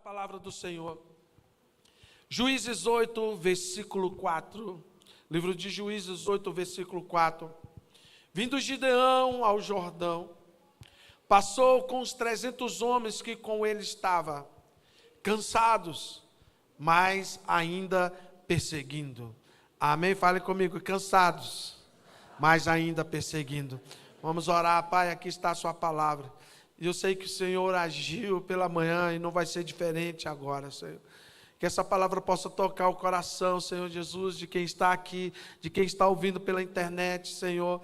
palavra do Senhor. Juízes 8, versículo 4. Livro de Juízes 8, versículo 4. Vindo Gideão ao Jordão, passou com os 300 homens que com ele estavam, cansados, mas ainda perseguindo. Amém? Fale comigo, cansados, mas ainda perseguindo. Vamos orar. Pai, aqui está a sua palavra. E eu sei que o Senhor agiu pela manhã e não vai ser diferente agora, Senhor. Que essa palavra possa tocar o coração, Senhor Jesus, de quem está aqui, de quem está ouvindo pela internet, Senhor.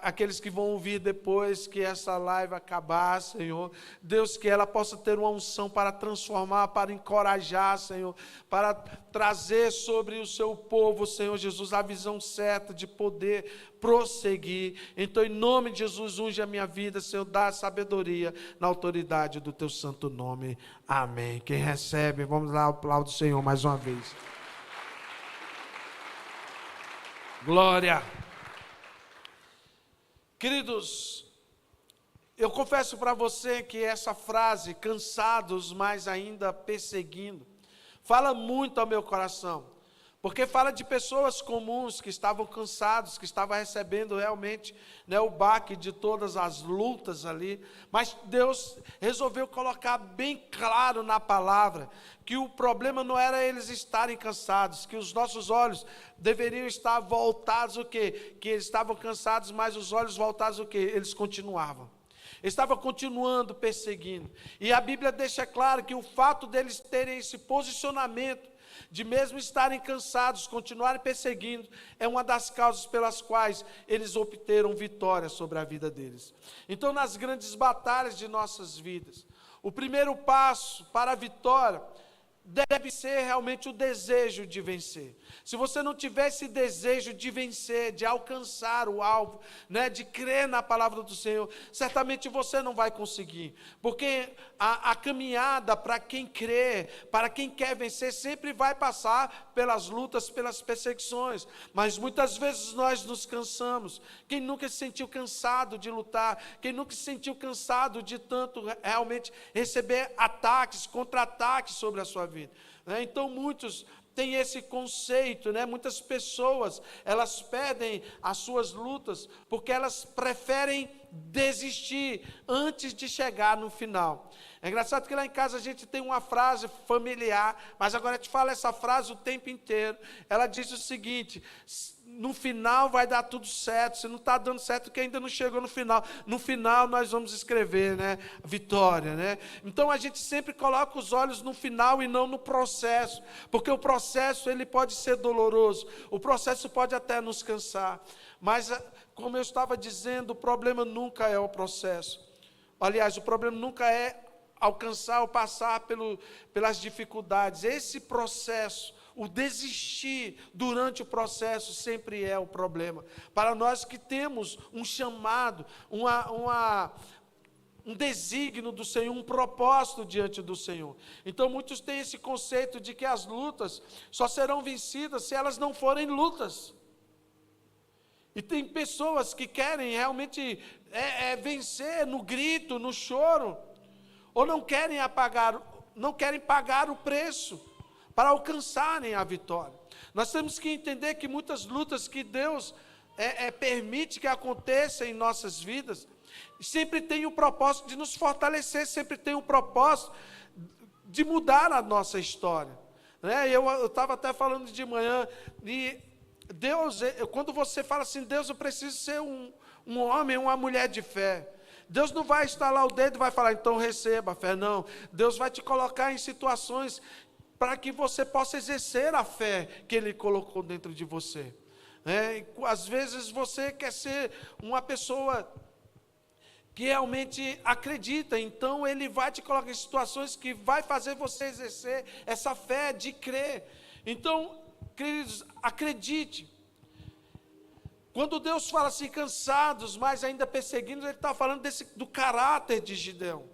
Aqueles que vão ouvir depois que essa live acabar, Senhor. Deus, que ela possa ter uma unção para transformar, para encorajar, Senhor. Para trazer sobre o seu povo, Senhor Jesus, a visão certa de poder prosseguir. Então, em nome de Jesus, unge a minha vida, Senhor, dá sabedoria na autoridade do teu santo nome. Amém. Quem recebe, vamos lá, aplaudir o Senhor mais uma vez. Glória. Queridos, eu confesso para você que essa frase, cansados, mas ainda perseguindo, fala muito ao meu coração. Porque fala de pessoas comuns que estavam cansados, que estavam recebendo realmente, o baque de todas as lutas ali. Mas Deus resolveu colocar bem claro na palavra que o problema não era eles estarem cansados, que os nossos olhos deveriam estar voltados o quê? Que eles estavam cansados, mas os olhos voltados o quê? Eles continuavam. Estava continuando perseguindo. E a Bíblia deixa claro que o fato deles terem esse posicionamento, de mesmo estarem cansados, continuarem perseguindo, é uma das causas pelas quais eles obteram vitória sobre a vida deles. Então, nas grandes batalhas de nossas vidas, o primeiro passo para a vitória deve ser realmente o desejo de vencer. Se você não tiver esse desejo de vencer, de alcançar o alvo, de crer na palavra do Senhor, certamente você não vai conseguir. Porque a caminhada para quem crê, para quem quer vencer, sempre vai passar pelas lutas, pelas perseguições. Mas muitas vezes nós nos cansamos. Quem nunca se sentiu cansado de lutar? Quem nunca se sentiu cansado de tanto realmente receber ataques, contra-ataques sobre a sua vida? Então muitos têm esse conceito, muitas pessoas, elas perdem as suas lutas, porque elas preferem desistir antes de chegar no final. É engraçado que lá em casa a gente tem uma frase familiar, mas agora eu te falo essa frase o tempo inteiro. Ela diz o seguinte: no final vai dar tudo certo. Se não está dando certo, que ainda não chegou no final. No final nós vamos escrever, vitória, Então a gente sempre coloca os olhos no final e não no processo, porque o processo ele pode ser doloroso, o processo pode até nos cansar, mas como eu estava dizendo, o problema nunca é o processo. Aliás, o problema nunca é alcançar ou passar pelas dificuldades. Esse processo, o desistir durante o processo sempre é o problema. Para nós que temos um chamado, um desígnio do Senhor, um propósito diante do Senhor. Então muitos têm esse conceito de que as lutas só serão vencidas se elas não forem lutas. E tem pessoas que querem realmente vencer no grito, no choro, ou não querem pagar o preço para alcançarem a vitória. Nós temos que entender que muitas lutas que Deus permite que aconteçam em nossas vidas, sempre tem o propósito de nos fortalecer, sempre tem o propósito de mudar a nossa história. Eu estava até falando de manhã, e Deus, quando você fala assim, Deus, eu preciso ser um homem, uma mulher de fé. Deus não vai estalar o dedo e vai falar, então receba a fé, não. Deus vai te colocar em situações para que você possa exercer a fé que Ele colocou dentro de você. Às vezes você quer ser uma pessoa que realmente acredita, então Ele vai te colocar em situações que vai fazer você exercer essa fé de crer. Então, queridos, acredite. Quando Deus fala assim, cansados, mas ainda perseguindo, Ele está falando do caráter de Gideão.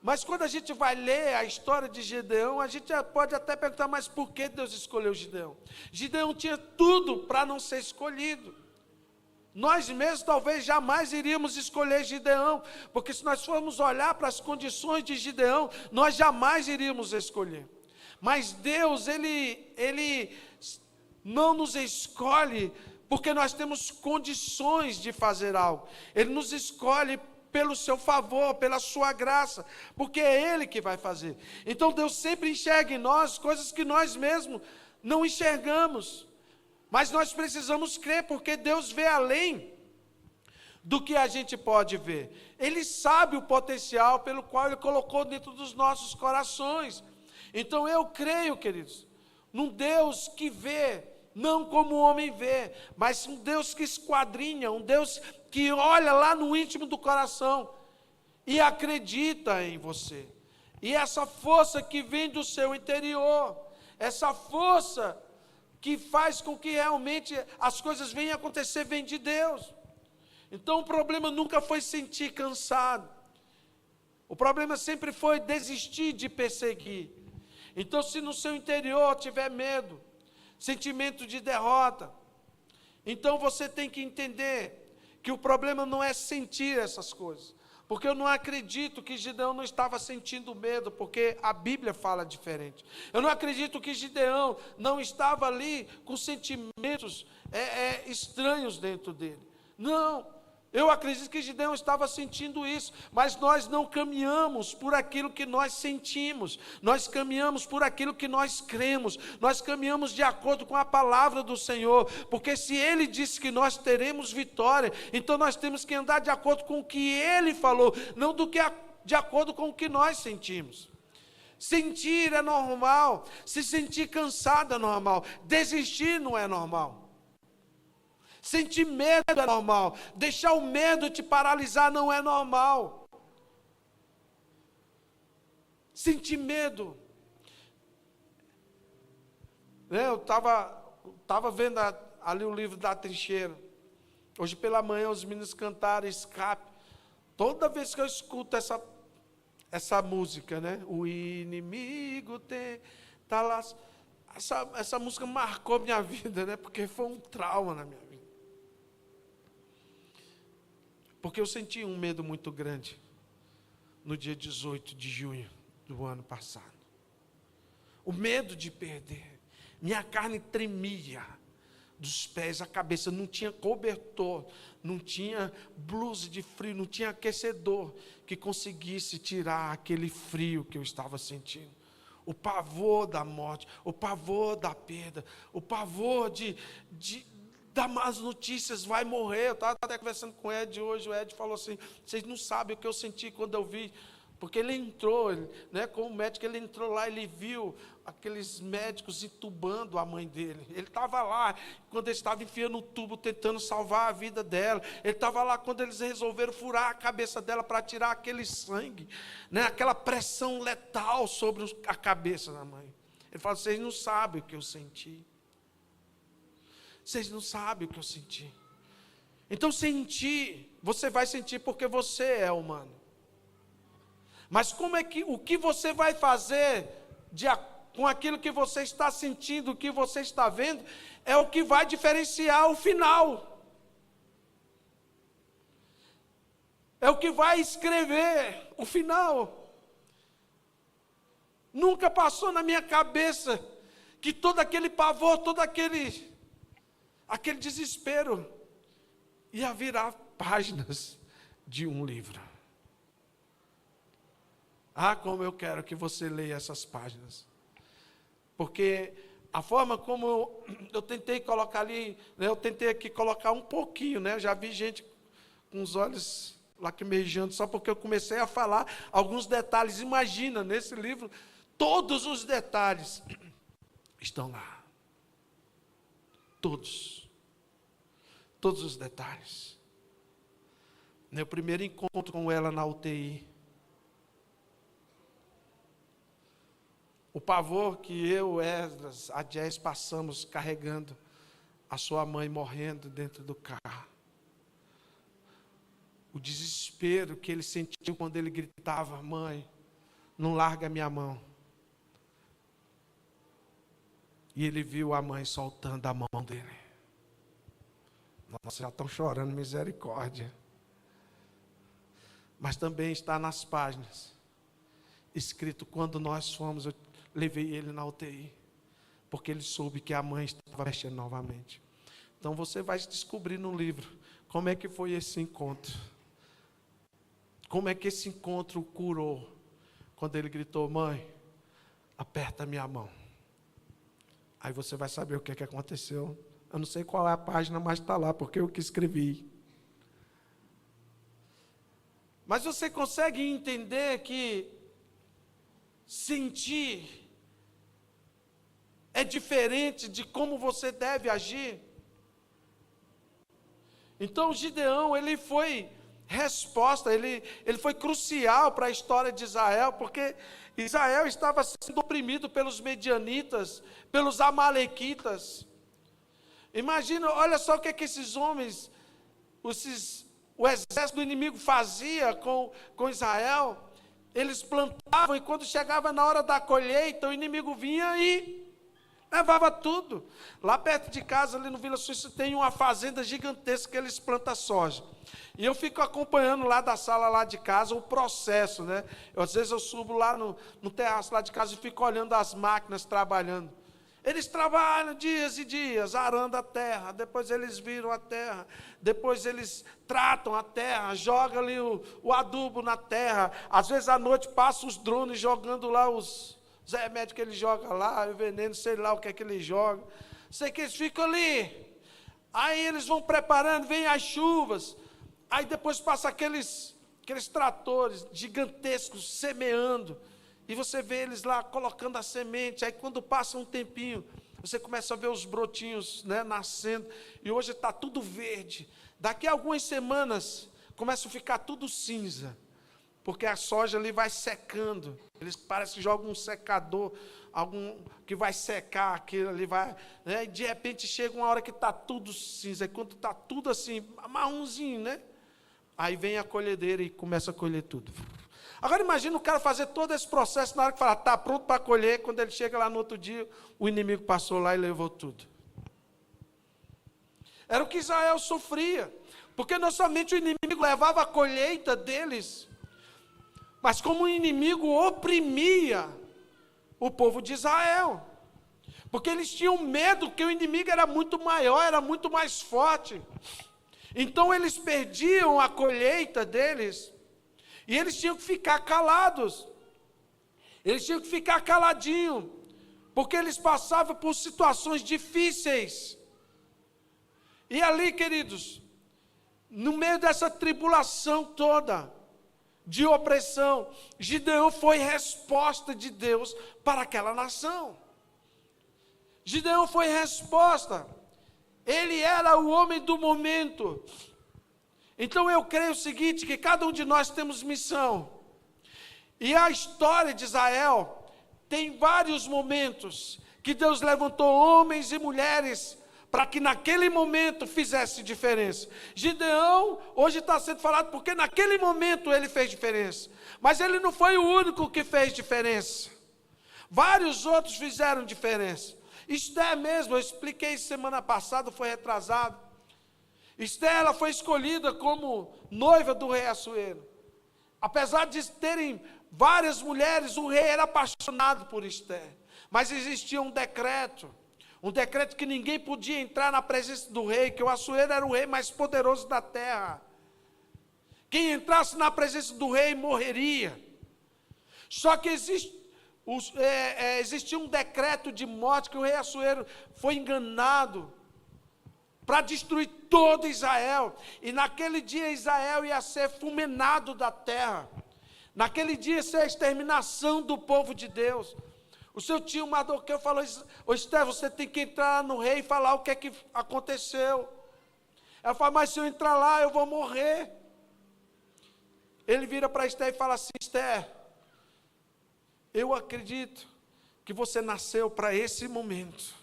Mas quando a gente vai ler a história de Gideão, a gente pode até perguntar, mas por que Deus escolheu Gideão? Gideão tinha tudo para não ser escolhido. nós mesmos talvez jamais iríamos escolher Gideão, porque se nós formos olhar para as condições de Gideão, nós jamais iríamos escolher. Mas Deus, Ele não nos escolhe porque nós temos condições de fazer algo. Ele nos escolhe pelo seu favor, pela sua graça, porque é Ele que vai fazer. Então Deus sempre enxerga em nós coisas que nós mesmos não enxergamos, mas nós precisamos crer, porque Deus vê além do que a gente pode ver. Ele sabe o potencial pelo qual Ele colocou dentro dos nossos corações. Então eu creio, queridos, num Deus que vê, não como o homem vê, mas um Deus que esquadrinha, um Deus que olha lá no íntimo do coração e acredita em você. E essa força que vem do seu interior, essa força que faz com que realmente as coisas venham a acontecer, vem de Deus. Então o problema nunca foi sentir cansado, o problema sempre foi desistir de perseguir. Então, se no seu interior tiver medo, sentimento de derrota, então você tem que entender que o problema não é sentir essas coisas, porque eu não acredito que Gideão não estava sentindo medo, porque a Bíblia fala diferente. Eu não acredito que Gideão não estava ali com sentimentos estranhos dentro dele. Não. Eu acredito que Gideão estava sentindo isso, mas nós não caminhamos por aquilo que nós sentimos, nós caminhamos por aquilo que nós cremos, nós caminhamos de acordo com a palavra do Senhor, porque se Ele disse que nós teremos vitória, então nós temos que andar de acordo com o que Ele falou, não de acordo com o que nós sentimos. Sentir é normal, se sentir cansado é normal, desistir não é normal. Sentir medo é normal, deixar o medo te paralisar não é normal. Sentir medo. Eu estava vendo ali o livro da Trincheira. Hoje pela manhã os meninos cantaram Escape. Toda vez que eu escuto essa música, né? O inimigo tá lá. Essa música marcou minha vida, né? Porque foi um trauma na minha vida. Porque eu senti um medo muito grande no dia 18 de junho do ano passado. O medo de perder. Minha carne tremia dos pés à cabeça. Não tinha cobertor, não tinha blusa de frio, não tinha aquecedor que conseguisse tirar aquele frio que eu estava sentindo. O pavor da morte, o pavor da perda, o pavor dar más notícias, vai morrer. Eu estava até conversando com o Ed hoje, o Ed falou assim, vocês não sabem o que eu senti quando eu vi, porque ele entrou, né, como médico, ele entrou lá, ele viu aqueles médicos entubando a mãe dele, ele estava lá, quando eles estavam enfiando o tubo, tentando salvar a vida dela, ele estava lá quando eles resolveram furar a cabeça dela, para tirar aquele sangue, né, aquela pressão letal sobre a cabeça da mãe. Ele falou, vocês não sabem o que eu senti. Vocês não sabem o que eu senti. Então sentir, você vai sentir porque você é humano. Mas o que você vai fazer com aquilo que você está sentindo, o que você está vendo, é o que vai diferenciar o final. É o que vai escrever o final. Nunca passou na minha cabeça que todo aquele pavor, todo aquele desespero ia virar páginas de um livro. Ah, como eu quero que você leia essas páginas. Porque a forma como eu tentei colocar ali, né, eu tentei aqui colocar um pouquinho, né, eu já vi gente com os olhos lacrimejando, só porque eu comecei a falar alguns detalhes. Imagina, nesse livro, todos os detalhes estão lá. Todos os detalhes. Meu primeiro encontro com ela na UTI. O pavor que eu, Esdras, a Jess passamos carregando a sua mãe morrendo dentro do carro. O desespero que ele sentiu quando ele gritava, mãe, não larga minha mão. E ele viu a mãe soltando a mão dele. Nossa, já estão chorando misericórdia. Mas também está nas páginas, escrito quando nós fomos, eu levei ele na UTI, porque ele soube que a mãe estava mexendo novamente. Então você vai descobrir no livro, como é que foi esse encontro. Como é que esse encontro curou, quando ele gritou, mãe, aperta minha mão. Aí você vai saber o que aconteceu. Eu não sei qual é a página, mas está lá, porque eu que escrevi. Mas você consegue entender que sentir é diferente de como você deve agir? Então Gideão, ele foi resposta, ele foi crucial para a história de Israel, porque Israel estava sendo oprimido pelos medianitas, pelos amalequitas. Imagina, olha só o que esses homens, o exército do inimigo fazia com Israel. Eles plantavam e quando chegava na hora da colheita, o inimigo vinha e levava tudo. Lá perto de casa, ali no Vila Suíça, tem uma fazenda gigantesca que eles plantam soja. E eu fico acompanhando lá da sala lá de casa o processo, né? Às vezes eu subo lá no terraço lá de casa e fico olhando as máquinas trabalhando. Eles trabalham dias e dias, arando a terra, depois eles viram a terra, depois eles tratam a terra, jogam ali o adubo na terra. Às vezes à noite passam os drones jogando lá os remédios que eles jogam lá, o veneno, sei lá o que é que eles jogam. Sei que eles ficam ali. Aí eles vão preparando, vem as chuvas. Aí depois passa aqueles tratores gigantescos semeando. E você vê eles lá colocando a semente. Aí quando passa um tempinho, você começa a ver os brotinhos, né, nascendo. E hoje está tudo verde. Daqui a algumas semanas, começa a ficar tudo cinza. Porque a soja ali vai secando. Eles parecem que jogam um secador, algum que vai secar aquilo ali, vai, né, e de repente chega uma hora que está tudo cinza. E quando está tudo assim, marronzinho, né? Aí vem a colhedeira e começa a colher tudo. Agora imagina o cara fazer todo esse processo, na hora que fala, está pronto para colher, quando ele chega lá no outro dia, o inimigo passou lá e levou tudo. Era o que Israel sofria, porque não somente o inimigo levava a colheita deles, mas como o inimigo oprimia o povo de Israel. Porque eles tinham medo, que o inimigo era muito maior, era muito mais forte. Então eles perdiam a colheita deles, e eles tinham que ficar calados. Eles tinham que ficar caladinhos, porque eles passavam por situações difíceis. E ali, queridos, no meio dessa tribulação toda, de opressão, Gideão foi resposta de Deus para aquela nação. Gideão foi resposta. Ele era o homem do momento. Então eu creio o seguinte, que cada um de nós temos missão. E a história de Israel tem vários momentos que Deus levantou homens e mulheres para que naquele momento fizesse diferença. Gideão hoje está sendo falado porque naquele momento ele fez diferença. Mas ele não foi o único que fez diferença. Vários outros fizeram diferença. Esther mesmo, eu expliquei semana passada, foi retrasado. Esther, ela foi escolhida como noiva do rei Assuero. Apesar de terem várias mulheres, o rei era apaixonado por Esther. Mas existia um decreto que ninguém podia entrar na presença do rei, que o Assuero era o rei mais poderoso da terra. Quem entrasse na presença do rei morreria. Só que existia um decreto de morte, que o rei Assuero foi enganado para destruir todo Israel. E naquele dia Israel ia ser fulminado da terra. Naquele dia ia ser a exterminação do povo de Deus. O seu tio Mardoqueu falou, Esther, você tem que entrar no rei e falar o que é que aconteceu. Ela falou, mas se eu entrar lá eu vou morrer. Ele vira para Esther e fala assim, Esther, eu acredito que você nasceu para esse momento.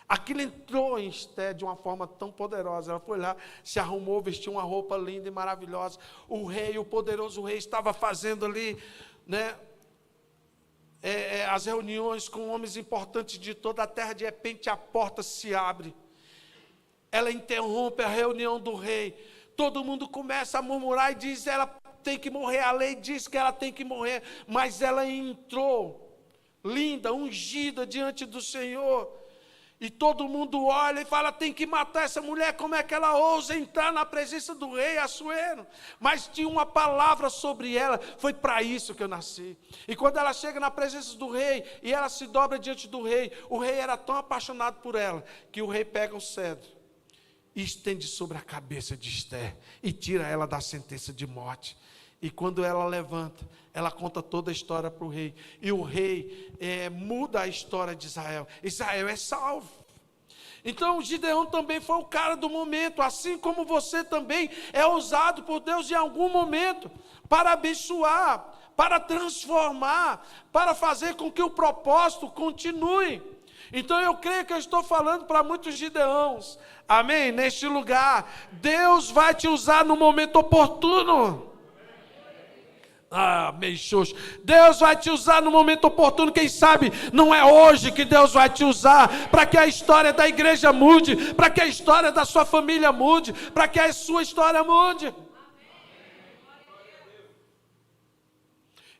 Aquilo entrou em Esther de uma forma tão poderosa. Ela foi lá, se arrumou, vestiu uma roupa linda e maravilhosa. O rei, o poderoso rei, estava fazendo ali, né, as reuniões com homens importantes de toda a terra. De repente a porta se abre. ela interrompe a reunião do rei. Todo mundo começa a murmurar e diz: ela tem que morrer, a lei diz que ela tem que morrer, mas ela entrou, linda, ungida diante do Senhor. E todo mundo olha e fala: tem que matar essa mulher, como é que ela ousa entrar na presença do rei Assuero? Mas tinha uma palavra sobre ela: foi para isso que eu nasci. E quando ela chega na presença do rei, e ela se dobra diante do rei, o rei era tão apaixonado por ela, que o rei pega o cetro e estende sobre a cabeça de Ester, e tira ela da sentença de morte. E quando ela levanta, ela conta toda a história para o rei. E o rei muda a história de Israel. Israel é salvo. Então Gideão também foi o cara do momento. Assim como você também é usado por Deus em algum momento para abençoar, para transformar, para fazer com que o propósito continue. Então eu creio que eu estou falando para muitos Gideões. Amém? Neste lugar, Deus vai te usar no momento oportuno. Amém, Xuxa. Deus vai te usar no momento oportuno. Quem sabe não é hoje que Deus vai te usar para que a história da igreja mude, para que a história da sua família mude, para que a sua história mude.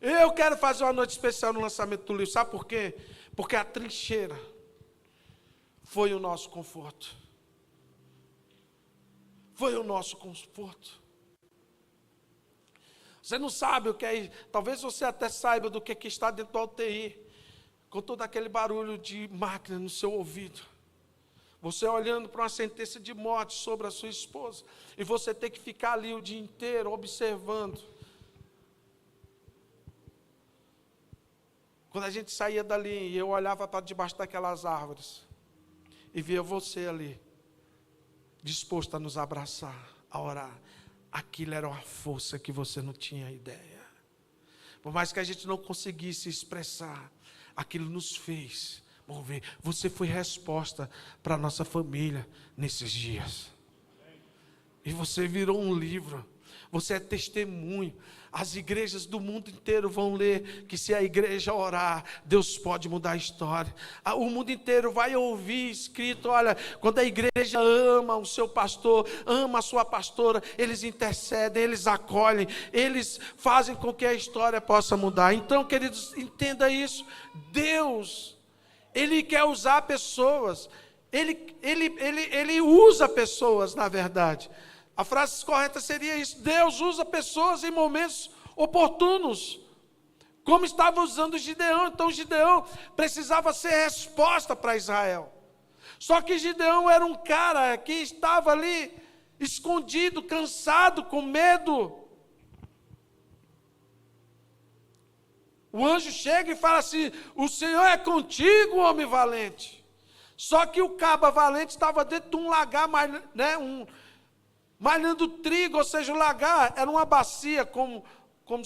Eu quero fazer uma noite especial no lançamento do livro. Sabe por quê? Porque a trincheira foi o nosso conforto. Foi o nosso conforto. Você não sabe o que é, talvez você até saiba do que está dentro do UTI, com todo aquele barulho de máquina no seu ouvido. Você olhando para uma sentença de morte sobre a sua esposa, e você tem que ficar ali o dia inteiro observando. Quando a gente saía dali, e eu olhava para debaixo daquelas árvores, e via você ali, disposto a nos abraçar, a orar. Aquilo era uma força que você não tinha ideia. Por mais que a gente não conseguisse expressar, aquilo nos fez mover. Você foi resposta para a nossa família nesses dias. E você virou um livro. Você é testemunho. As igrejas do mundo inteiro vão ler que se a igreja orar, Deus pode mudar a história. O mundo inteiro vai ouvir escrito: olha, quando a igreja ama o seu pastor, ama a sua pastora, eles intercedem, eles acolhem, eles fazem com que a história possa mudar. Então, queridos, entenda isso. Deus, Ele quer usar pessoas. Ele usa pessoas, na verdade. A frase correta seria isso: Deus usa pessoas em momentos oportunos, como estava usando Gideão. Então Gideão precisava ser resposta para Israel. Só que Gideão era um cara que estava ali, escondido, cansado, com medo. O anjo chega e fala assim: o Senhor é contigo, homem valente. Só que o caba valente estava dentro de um lagar, malhando trigo, ou seja, o lagar era uma bacia, como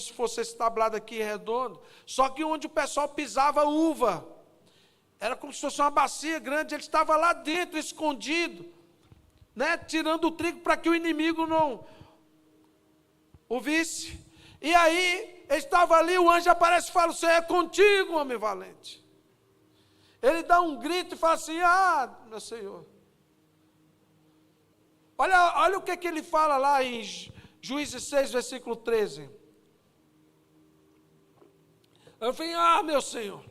se fosse esse tablado aqui redondo, só que onde o pessoal pisava uva, era como se fosse uma bacia grande. Ele estava lá dentro, escondido, tirando o trigo para que o inimigo não o visse. E aí, ele estava ali, o anjo aparece e fala: o Senhor é contigo, homem valente. Ele dá um grito e fala assim: ah, meu Senhor. Olha o que ele fala lá em Juízes 6, versículo 13. Eu falei: ah, meu Senhor.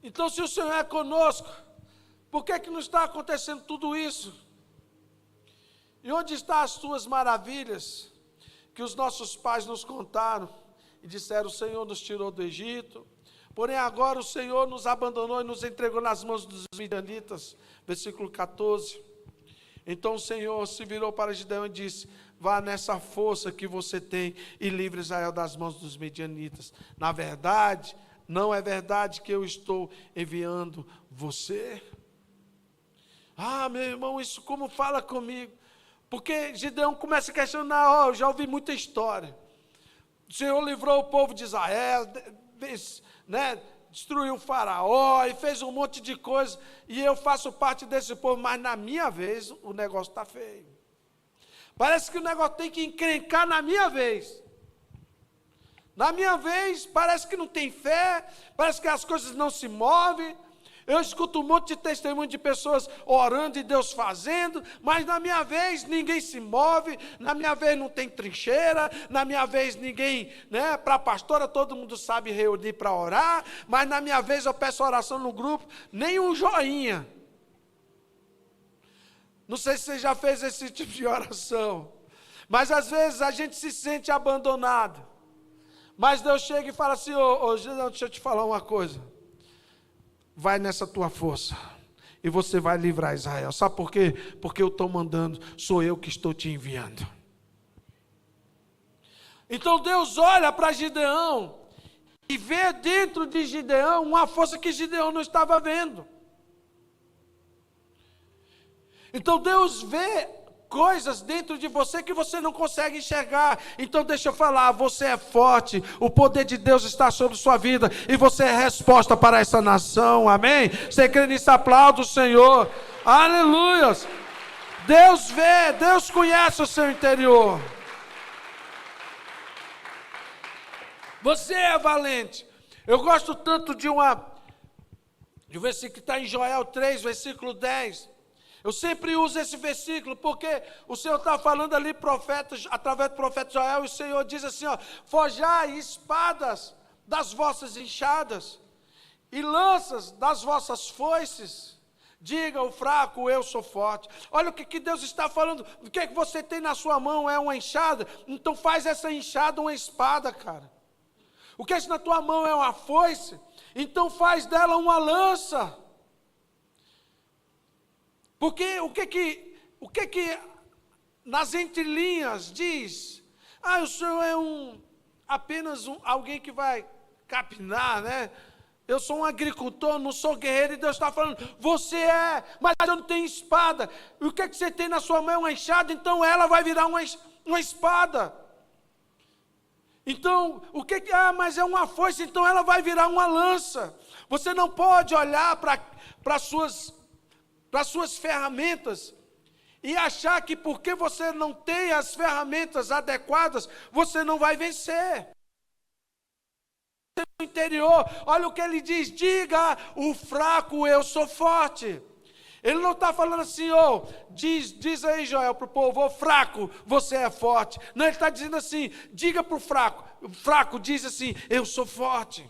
Então, se o Senhor é conosco, por que não está acontecendo tudo isso? E onde estão as tuas maravilhas, que os nossos pais nos contaram, e disseram: o Senhor nos tirou do Egito, porém agora o Senhor nos abandonou e nos entregou nas mãos dos midianitas. Versículo 14. Então o Senhor se virou para Gideão e disse: vá nessa força que você tem e livre Israel das mãos dos midianitas. Na verdade, não é verdade que eu estou enviando você? Ah, meu irmão, isso como fala comigo? Porque Gideão começa a questionar: eu já ouvi muita história. O Senhor livrou o povo de Israel, destruiu o faraó e fez um monte de coisa, e eu faço parte desse povo, mas na minha vez o negócio está feio. Parece que o negócio tem que encrencar na minha vez. Na minha vez, parece que não tem fé, parece que as coisas não se movem. Eu escuto um monte de testemunho de pessoas orando e Deus fazendo, mas na minha vez ninguém se move, na minha vez não tem trincheira, na minha vez ninguém, né, para a pastora todo mundo sabe reunir para orar, mas na minha vez eu peço oração no grupo, nem um joinha. Não sei se você já fez esse tipo de oração, mas às vezes a gente se sente abandonado, mas Deus chega e fala assim, ô Gideão, deixa eu te falar uma coisa. Vai nessa tua força e você vai livrar Israel. Sabe por quê? Porque eu estou mandando, sou eu que estou te enviando. Então Deus olha para Gideão e vê dentro de Gideão uma força que Gideão não estava vendo. Então Deus vê coisas dentro de você que você não consegue enxergar. Então deixa eu falar, você é forte, o poder de Deus está sobre sua vida, e você é resposta para essa nação, amém? Você crê nisso? Aplauda o Senhor, aleluias. Deus vê, Deus conhece o seu interior. Você é valente. Eu gosto tanto de um versículo que está em Joel 3, versículo 10, eu sempre uso esse versículo, porque o Senhor está falando ali, através do profeta Joel, e o Senhor diz assim, ó, forjai espadas das vossas enxadas, e lanças das vossas foices, diga ao fraco, eu sou forte. Olha o que Deus está falando, o que você tem na sua mão é uma enxada, então faz essa enxada uma espada, cara. O que na tua mão é uma foice, então faz dela uma lança. Porque o que nas entrelinhas diz? O senhor é apenas alguém que vai capinar, né? Eu sou um agricultor, não sou guerreiro, e Deus está falando, você é, mas eu não tenho espada. E o que você tem na sua mão é uma enxada, então ela vai virar uma espada. Então, mas é uma foice, então ela vai virar uma lança. Você não pode olhar para as suas ferramentas e achar que porque você não tem as ferramentas adequadas, você não vai vencer. No interior, olha o que ele diz, diga o fraco, eu sou forte. Ele não está falando assim, diz aí, Joel, para o povo, fraco, você é forte. Não, ele está dizendo assim, diga para o fraco diz assim, eu sou forte.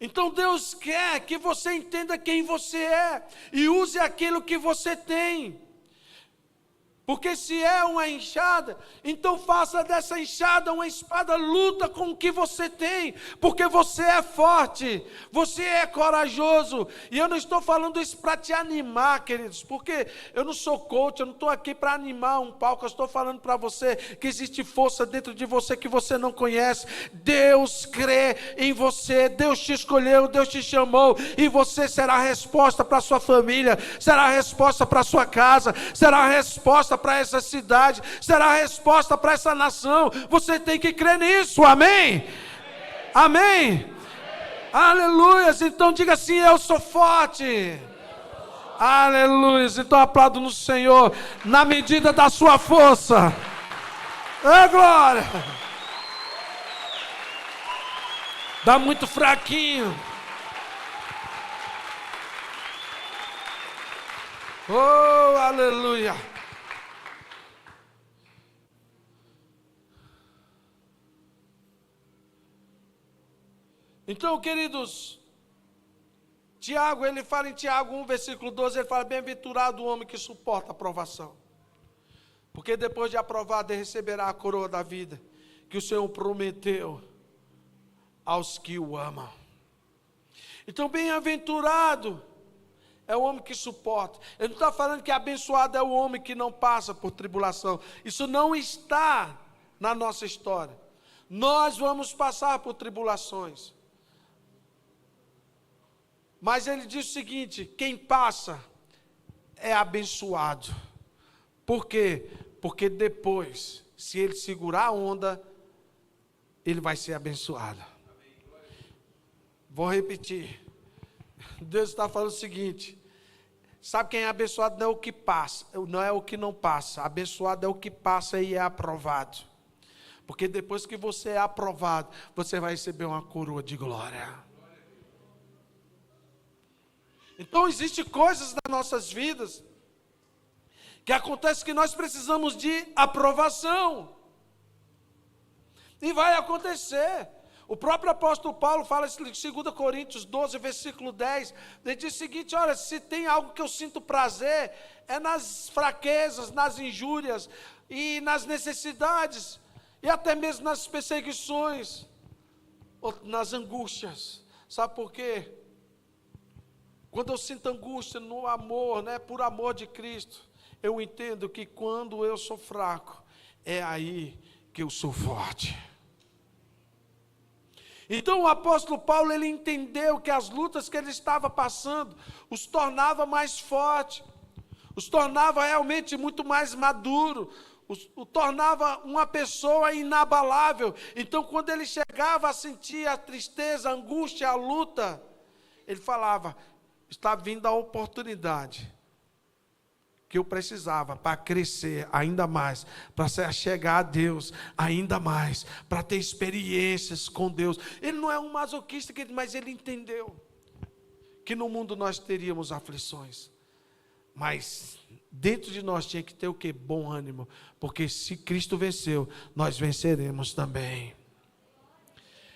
Então Deus quer que você entenda quem você é e use aquilo que você tem. Porque se é uma enxada, então faça dessa enxada uma espada, luta com o que você tem, porque você é forte, você é corajoso. E eu não estou falando isso para te animar, queridos, porque eu não sou coach, eu não estou aqui para animar um palco, eu estou falando para você que existe força dentro de você que você não conhece. Deus crê em você, Deus te escolheu, Deus te chamou, e você será a resposta para a sua família, será a resposta para a sua casa, será a resposta para essa cidade, será a resposta para essa nação. Você tem que crer nisso, amém? Amém? Aleluia. Então diga assim, eu sou forte. Aleluia. Então aplaudo no Senhor na medida da sua força. É glória. Dá muito fraquinho. Oh, aleluia. Então, queridos, Tiago, ele fala em Tiago 1, versículo 12, ele fala, bem-aventurado o homem que suporta a provação, porque depois de aprovado ele receberá a coroa da vida, que o Senhor prometeu aos que o amam. Então, bem-aventurado é o homem que suporta. Ele não está falando que abençoado é o homem que não passa por tribulação. Isso não está na nossa história. Nós vamos passar por tribulações. Mas ele diz o seguinte, quem passa é abençoado. Por quê? Porque depois, se ele segurar a onda, ele vai ser abençoado. Vou repetir. Deus está falando o seguinte, sabe quem é abençoado? Não é o que passa, não é o que não passa. Abençoado é o que passa e é aprovado. Porque depois que você é aprovado, você vai receber uma coroa de glória. Então existem coisas nas nossas vidas que acontece que nós precisamos de aprovação. E vai acontecer. O próprio apóstolo Paulo fala em 2 Coríntios 12, versículo 10, ele diz o seguinte: olha, se tem algo que eu sinto prazer, é nas fraquezas, nas injúrias e nas necessidades, e até mesmo nas perseguições, ou nas angústias. Sabe por quê? Quando eu sinto angústia no amor, por amor de Cristo, eu entendo que quando eu sou fraco, é aí que eu sou forte. Então o apóstolo Paulo, ele entendeu que as lutas que ele estava passando os tornava mais forte, os tornava realmente muito mais maduro, o tornava uma pessoa inabalável. Então quando ele chegava a sentir a tristeza, a angústia, a luta, ele falava: está vindo a oportunidade que eu precisava para crescer ainda mais, para se chegar a Deus ainda mais, para ter experiências com Deus. Ele não é um masoquista, mas ele entendeu que no mundo nós teríamos aflições, mas dentro de nós tinha que ter o quê? Bom ânimo, porque se Cristo venceu, nós venceremos também.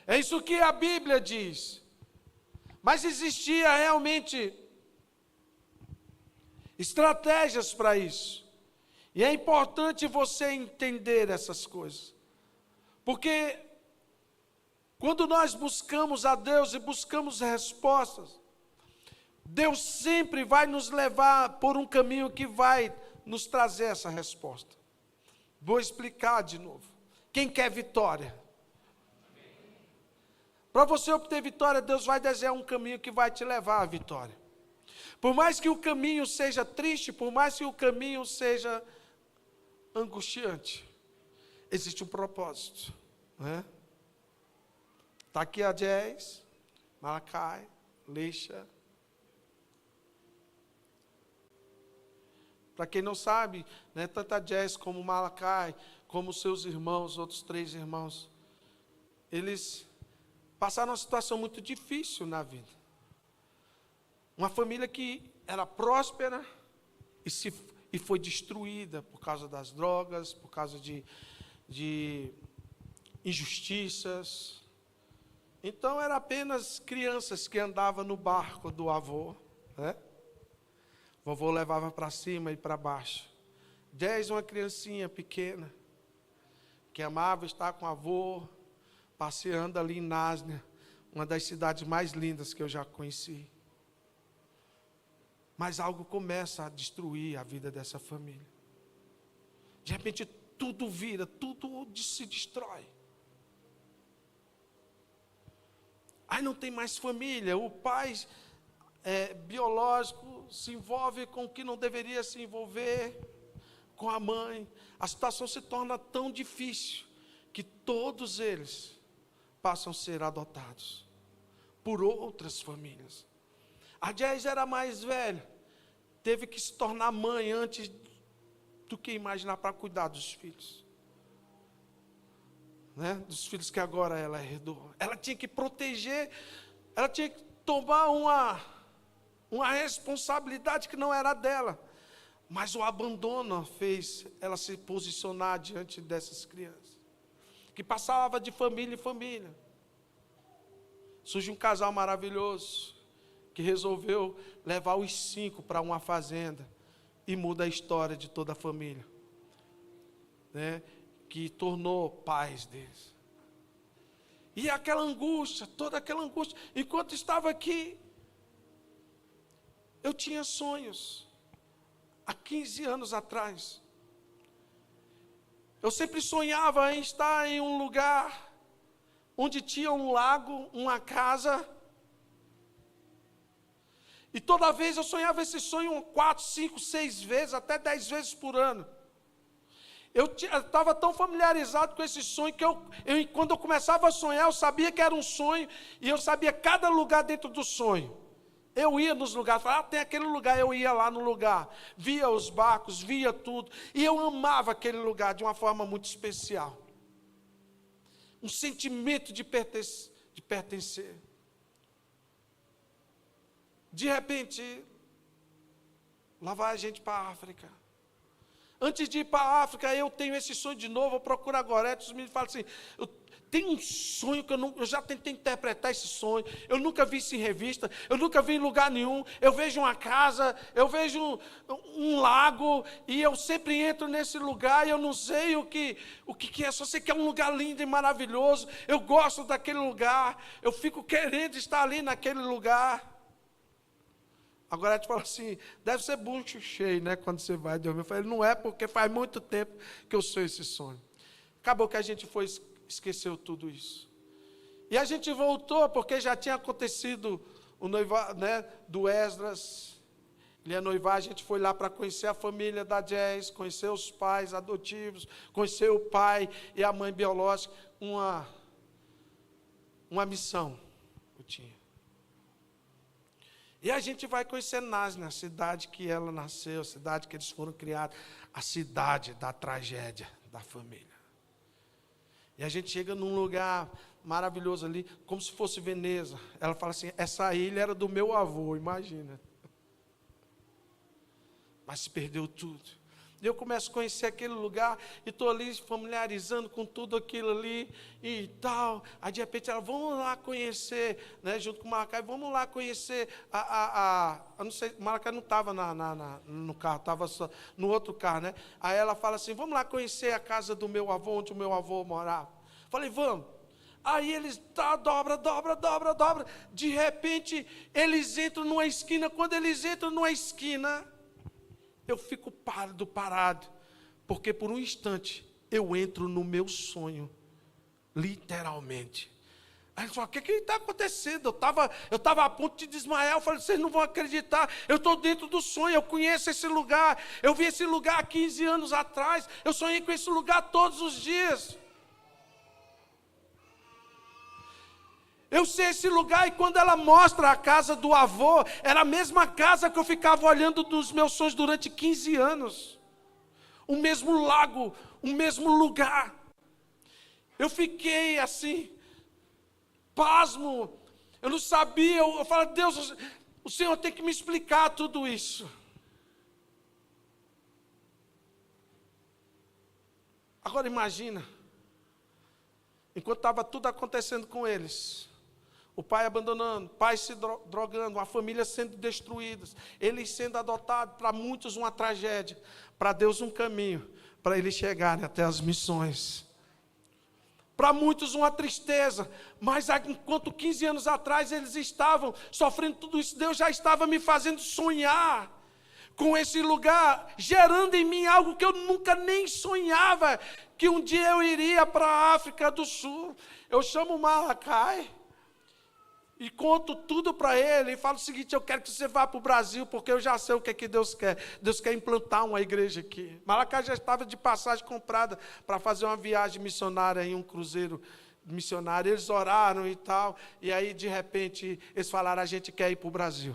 É isso que a Bíblia diz. Mas existia realmente estratégias para isso. E é importante você entender essas coisas. Porque quando nós buscamos a Deus e buscamos respostas, Deus sempre vai nos levar por um caminho que vai nos trazer essa resposta. Vou explicar de novo. Quem quer vitória? Para você obter vitória, Deus vai desenhar um caminho que vai te levar à vitória. Por mais que o caminho seja triste, por mais que o caminho seja angustiante, existe um propósito. Está aqui a Jazz, Malakai, Leisha. Para quem não sabe, tanto a Jazz como Malakai, como seus irmãos, outros 3 irmãos, eles passaram uma situação muito difícil na vida. Uma família que era próspera e foi destruída por causa das drogas, por causa de injustiças. Então, eram apenas crianças que andavam no barco do avô. O avô levava para cima e para baixo. 10, uma criancinha pequena, que amava estar com o avô, passeando ali em Násnia, uma das cidades mais lindas que eu já conheci. Mas algo começa a destruir a vida dessa família. De repente tudo vira, tudo se destrói. Aí não tem mais família, o pai biológico se envolve com o que não deveria se envolver, com a mãe. A situação se torna tão difícil que todos eles passam a ser adotados por outras famílias. A Jazz era mais velha, teve que se tornar mãe antes do que imaginar para cuidar dos filhos. Dos filhos que agora ela herdou. Ela tinha que proteger, ela tinha que tomar uma responsabilidade que não era dela. Mas o abandono fez ela se posicionar diante dessas crianças, que passava de família em família. Surge um casal maravilhoso, que resolveu levar os 5 para uma fazenda e muda a história de toda a família, que tornou pais deles. E aquela angústia, toda aquela angústia. Enquanto estava aqui, eu tinha sonhos, há 15 anos atrás. Eu sempre sonhava em estar em um lugar onde tinha um lago, uma casa. E toda vez eu sonhava esse sonho 4, 5, 6 vezes, até 10 vezes por ano. Eu estava tão familiarizado com esse sonho que quando eu começava a sonhar, eu sabia que era um sonho e eu sabia cada lugar dentro do sonho. Eu ia nos lugares, falava, tem aquele lugar, eu ia lá no lugar, via os barcos, via tudo, e eu amava aquele lugar de uma forma muito especial. um sentimento de pertencer. De repente, lá vai a gente para a África. Antes de ir para a África, eu tenho esse sonho de novo, eu procuro a Gorete, os meninos falam assim, eu tenho um sonho que eu já tentei interpretar esse sonho, eu nunca vi isso em revista, eu nunca vi em lugar nenhum, eu vejo uma casa, eu vejo um lago, e eu sempre entro nesse lugar, e eu não sei o que é, só sei que é um lugar lindo e maravilhoso, eu gosto daquele lugar, eu fico querendo estar ali naquele lugar. Agora a gente fala assim, deve ser bucho cheio, né, quando você vai dormir. Eu falei, não é, porque faz muito tempo que eu sou esse sonho. Acabou que a gente esqueceu tudo isso. E a gente voltou, porque já tinha acontecido o noivado, né, do Esdras. Ele ia noivar, a gente foi lá para conhecer a família da Jazz, conhecer os pais adotivos, conhecer o pai e a mãe biológica. Uma missão eu tinha. E a gente vai conhecer Nazaré, a cidade que ela nasceu, a cidade que eles foram criados, a cidade da tragédia da família. E a gente chega num lugar maravilhoso ali, como se fosse Veneza. Ela fala assim, essa ilha era do meu avô, imagina. Mas se perdeu tudo. E eu começo a conhecer aquele lugar, e estou ali familiarizando com tudo aquilo ali, e tal. Aí de repente ela, vamos lá conhecer, né, junto com o Maracai, vamos lá conhecer eu não sei, o Maracai não estava no carro, estava só no outro carro, né? Aí ela fala assim, vamos lá conhecer a casa do meu avô, onde o meu avô morava. Falei, vamos. Aí eles dobra. De repente, eles entram numa esquina. Quando eles entram numa esquina, eu fico parado, porque por um instante eu entro no meu sonho, literalmente. Aí ele falou, o que está acontecendo? Eu estava a ponto de desmaiar, eu falei, vocês não vão acreditar, eu estou dentro do sonho, eu conheço esse lugar, eu vi esse lugar há 15 anos atrás, eu sonhei com esse lugar todos os dias. Eu sei esse lugar, e quando ela mostra a casa do avô, era a mesma casa que eu ficava olhando dos meus sonhos durante 15 anos. O mesmo lago, o mesmo lugar. Eu fiquei assim, pasmo, eu não sabia, eu falei, Deus, o Senhor tem que me explicar tudo isso. Agora imagina, enquanto estava tudo acontecendo com eles, o pai abandonando, pai se drogando, a família sendo destruída, eles sendo adotados, para muitos uma tragédia, para Deus um caminho, para eles chegarem até as missões. Para muitos uma tristeza, mas enquanto 15 anos atrás eles estavam sofrendo tudo isso, Deus já estava me fazendo sonhar com esse lugar, gerando em mim algo que eu nunca nem sonhava, que um dia eu iria para a África do Sul. Eu chamo o Maracai e conto tudo para ele, e falo o seguinte, eu quero que você vá para o Brasil, porque eu já sei o que é que Deus quer. Deus quer implantar uma igreja aqui. Maracai já estava de passagem comprada para fazer uma viagem missionária em um cruzeiro missionário. Eles oraram e tal, e aí de repente eles falaram, a gente quer ir para o Brasil.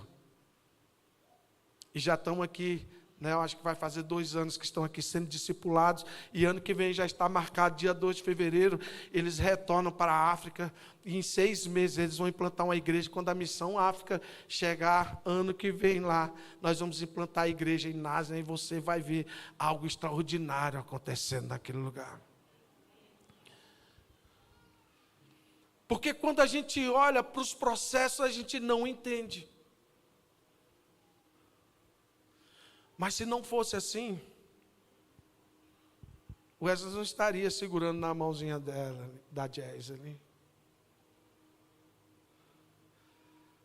E já estamos aqui, né, eu acho que vai fazer 2 anos que estão aqui sendo discipulados, e ano que vem já está marcado, dia 2 de fevereiro, eles retornam para a África, e em 6 meses eles vão implantar uma igreja. Quando a missão África chegar, ano que vem lá, nós vamos implantar a igreja em Nazaré, e você vai ver algo extraordinário acontecendo naquele lugar. Porque quando a gente olha para os processos, a gente não entende. Mas se não fosse assim, o Wesley não estaria segurando na mãozinha dela, da Jazz ali.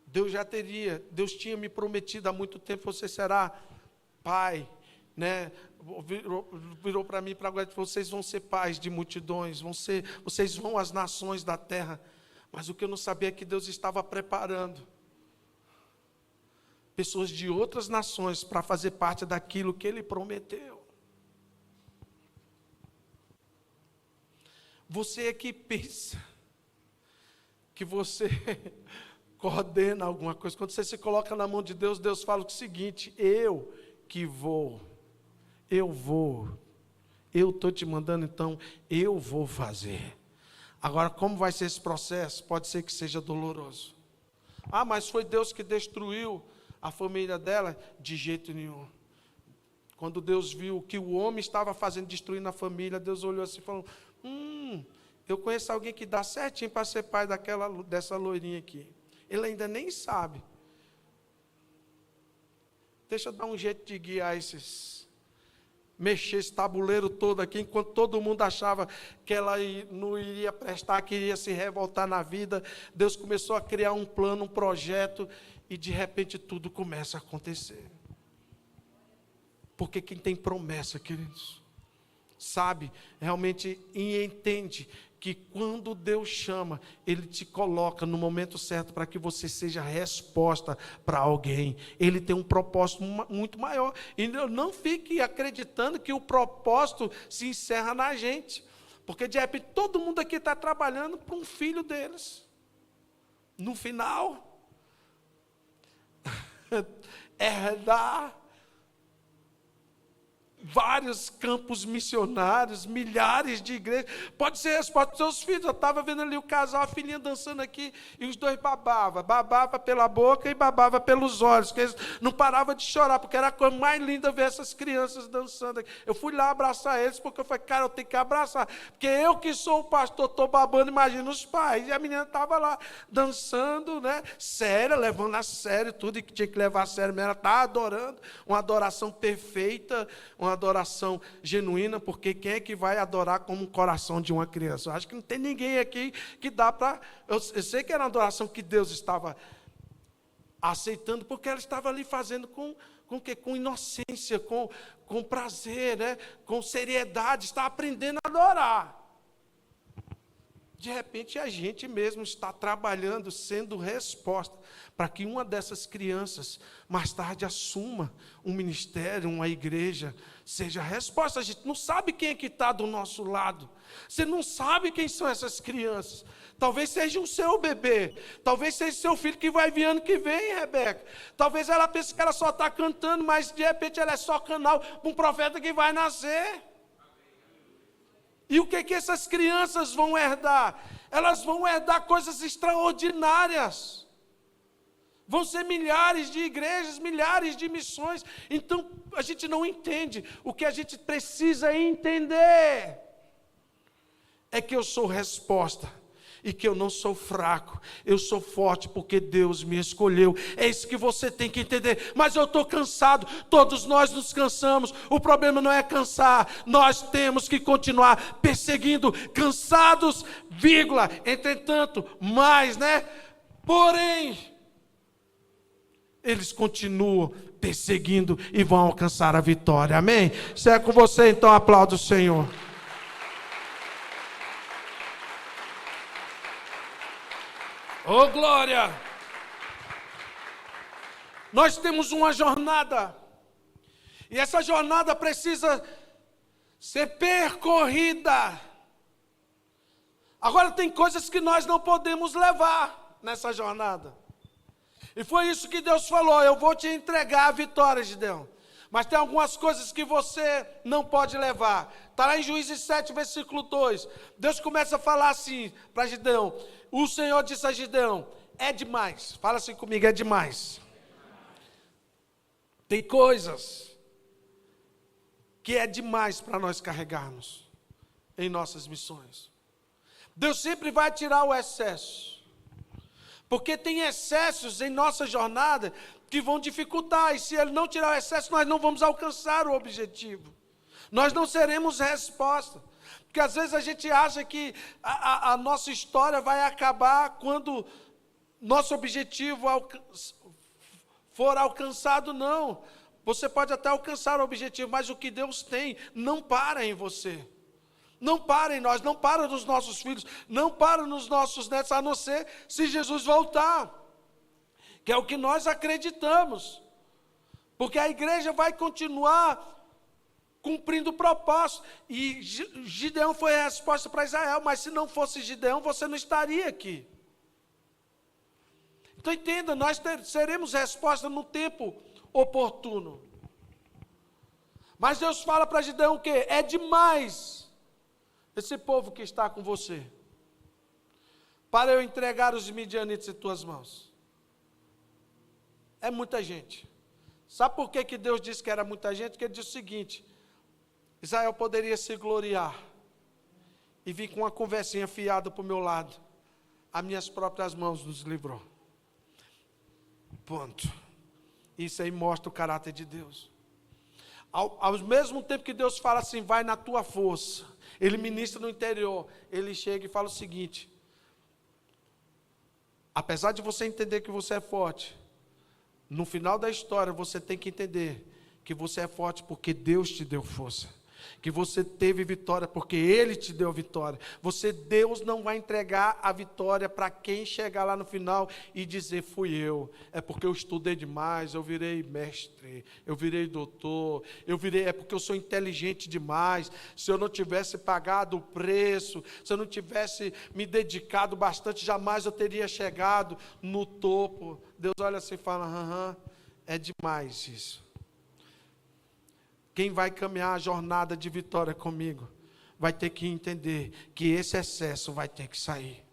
Deus tinha me prometido há muito tempo, você será pai, né? Virou para mim, para agora, vocês vão ser pais de multidões, vocês vão às nações da terra. Mas o que eu não sabia é que Deus estava preparando pessoas de outras nações para fazer parte daquilo que Ele prometeu. Você é que pensa que você coordena alguma coisa. Quando você se coloca na mão de Deus, Deus fala o seguinte, eu estou te mandando, então eu vou fazer. Agora, como vai ser esse processo? Pode ser que seja doloroso. Ah, mas foi Deus que destruiu a família dela? De jeito nenhum. Quando Deus viu o que o homem estava fazendo, destruindo a família, Deus olhou assim e falou, eu conheço alguém que dá certinho para ser pai dessa loirinha aqui. Ele ainda nem sabe. Deixa eu dar um jeito de guiar mexer esse tabuleiro todo aqui, enquanto todo mundo achava que ela não iria prestar, que iria se revoltar na vida. Deus começou a criar um plano, um projeto, e de repente tudo começa a acontecer. Porque quem tem promessa, queridos, sabe realmente e entende que quando Deus chama, Ele te coloca no momento certo para que você seja resposta para alguém. Ele tem um propósito muito maior. E não fique acreditando que o propósito se encerra na gente. Porque de repente todo mundo aqui está trabalhando para um filho deles. No final, herdar vários campos missionários, milhares de igrejas, pode ser resposta dos seus filhos. Eu estava vendo ali o casal, a filhinha dançando aqui, e os dois babava pela boca e babava pelos olhos, porque eles não paravam de chorar, porque era a coisa mais linda ver essas crianças dançando aqui. Eu fui lá abraçar eles, porque eu falei, cara, eu tenho que abraçar, porque eu que sou o pastor, estou babando, imagina os pais, e a menina estava lá, dançando, né, séria, levando a sério tudo, e que tinha que levar a sério, mas ela estava adorando, uma adoração perfeita, uma adoração genuína, porque quem é que vai adorar como um coração de uma criança? Eu acho que não tem ninguém aqui que dá para... Eu sei que era uma adoração que Deus estava aceitando, porque ela estava ali fazendo com inocência, com prazer, né? Com seriedade, está aprendendo a adorar. De repente, a gente mesmo está trabalhando, sendo resposta, para que uma dessas crianças, mais tarde, assuma um ministério, uma igreja, seja resposta. A gente não sabe quem é que está do nosso lado. Você não sabe quem são essas crianças. Talvez seja o seu bebê. Talvez seja o seu filho que vai vir ano que vem, Rebeca. Talvez ela pense que ela só está cantando, mas de repente ela é só canal para um profeta que vai nascer. E o que essas crianças vão herdar? Elas vão herdar coisas extraordinárias. Vão ser milhares de igrejas, milhares de missões. Então, a gente não entende. O que a gente precisa entender é que eu sou resposta. E que eu não sou fraco, eu sou forte porque Deus me escolheu. É isso que você tem que entender. Mas eu estou cansado, todos nós nos cansamos. O problema não é cansar, nós temos que continuar perseguindo, cansados, vírgula, entretanto, mais, né? Porém, eles continuam perseguindo e vão alcançar a vitória, amém? Se é com você, então aplauda o Senhor. Oh, glória! Nós temos uma jornada, e essa jornada precisa ser percorrida. Agora, tem coisas que nós não podemos levar nessa jornada, e foi isso que Deus falou: eu vou te entregar a vitória, Gideão, mas tem algumas coisas que você não pode levar. Está lá em Juízes 7, versículo 2, Deus começa a falar assim para Gideão. O Senhor disse a Gideão: é demais. Fala assim comigo: é demais. Tem coisas que é demais para nós carregarmos em nossas missões. Deus sempre vai tirar o excesso, porque tem excessos em nossa jornada que vão dificultar, e se Ele não tirar o excesso, nós não vamos alcançar o objetivo. Nós não seremos resposta. Porque às vezes a gente acha que a nossa história vai acabar quando nosso objetivo for alcançado. Não, você pode até alcançar o objetivo, mas o que Deus tem não para em você, não para em nós, não para nos nossos filhos, não para nos nossos netos, a não ser se Jesus voltar, que é o que nós acreditamos, porque a igreja vai continuar cumprindo o propósito. E Gideão foi a resposta para Israel, mas se não fosse Gideão, você não estaria aqui. Então entenda, nós seremos resposta no tempo oportuno. Mas Deus fala para Gideão o quê? É demais esse povo que está com você. para eu entregar os midianitas em tuas mãos? É muita gente. Sabe por que Deus disse que era muita gente? Porque ele disse o seguinte: Israel poderia se gloriar e vir com uma conversinha fiada para o meu lado. As minhas próprias mãos nos livrou. Ponto. Isso aí mostra o caráter de Deus. Ao mesmo tempo que Deus fala assim, vai na tua força, Ele ministra no interior, Ele chega e fala o seguinte: apesar de você entender que você é forte, no final da história você tem que entender que você é forte porque Deus te deu força. Que você teve vitória porque Ele te deu vitória. Deus não vai entregar a vitória para quem chegar lá no final e dizer, fui eu. É porque eu estudei demais, eu virei mestre, eu virei doutor, é porque eu sou inteligente demais. Se eu não tivesse pagado o preço, se eu não tivesse me dedicado bastante, jamais eu teria chegado no topo. Deus olha assim e fala, é demais isso. Quem vai caminhar a jornada de vitória comigo, vai ter que entender que esse excesso vai ter que sair.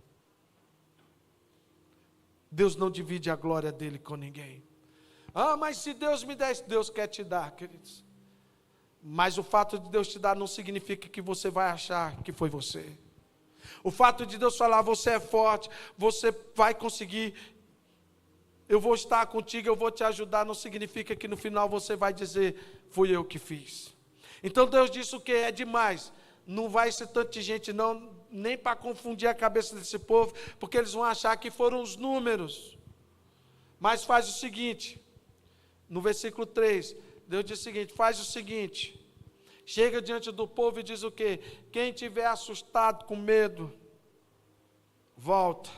Deus não divide a glória dele com ninguém. Mas se Deus me der, Deus quer te dar, queridos. Mas o fato de Deus te dar não significa que você vai achar que foi você. O fato de Deus falar, você é forte, você vai conseguir, eu vou estar contigo, eu vou te ajudar, não significa que no final você vai dizer, fui eu que fiz. Então Deus disse o que? É demais. Não vai ser tanta gente não, nem para confundir a cabeça desse povo, porque eles vão achar que foram os números. Mas faz o seguinte, no versículo 3, Deus diz o seguinte, faz o seguinte, chega diante do povo e diz o quê? Quem tiver assustado, com medo, volta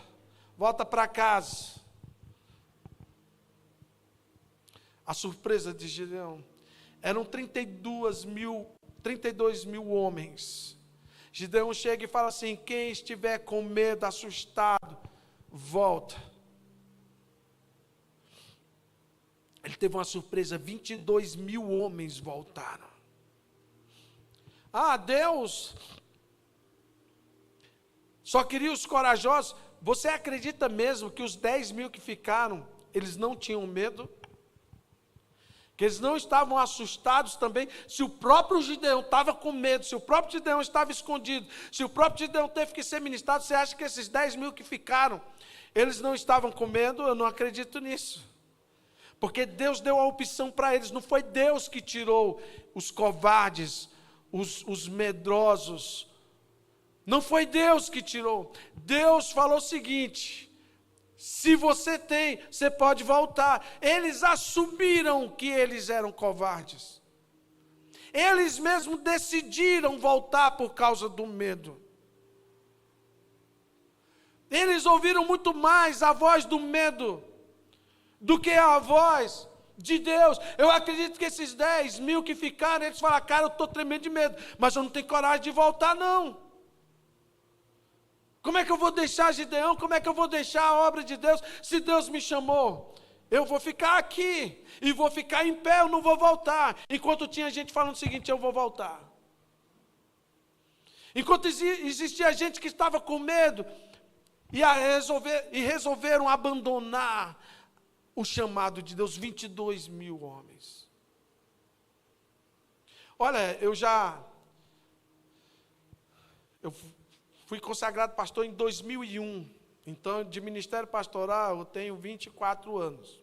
para casa. A surpresa de Gideão, eram 32 mil homens. Gideão chega e fala assim, quem estiver com medo, assustado, volta. Ele teve uma surpresa, 22 mil homens voltaram. Deus só queria os corajosos. Você acredita mesmo que os 10 mil que ficaram, eles não tinham medo? Que eles não estavam assustados também? Se o próprio Gideão estava com medo, se o próprio Gideão estava escondido, se o próprio Gideão teve que ser ministrado, você acha que esses 10 mil que ficaram, eles não estavam com medo? Eu não acredito nisso. Porque Deus deu a opção para eles, não foi Deus que tirou os covardes, os medrosos. Não foi Deus que tirou. Deus falou o seguinte, se você tem, você pode voltar. Eles assumiram que eles eram covardes. Eles mesmos decidiram voltar por causa do medo. Eles ouviram muito mais a voz do medo do que a voz de Deus. Eu acredito que esses 10 mil que ficaram, eles falaram, cara, eu estou tremendo de medo, mas eu não tenho coragem de voltar não. Como é que eu vou deixar Gideão? Como é que eu vou deixar a obra de Deus? Se Deus me chamou, eu vou ficar aqui, e vou ficar em pé, eu não vou voltar. Enquanto tinha gente falando o seguinte, eu vou voltar. Enquanto existia gente que estava com medo, e resolveram abandonar o chamado de Deus, 22 mil homens. Olha, eu fui consagrado pastor em 2001, então de ministério pastoral eu tenho 24 anos.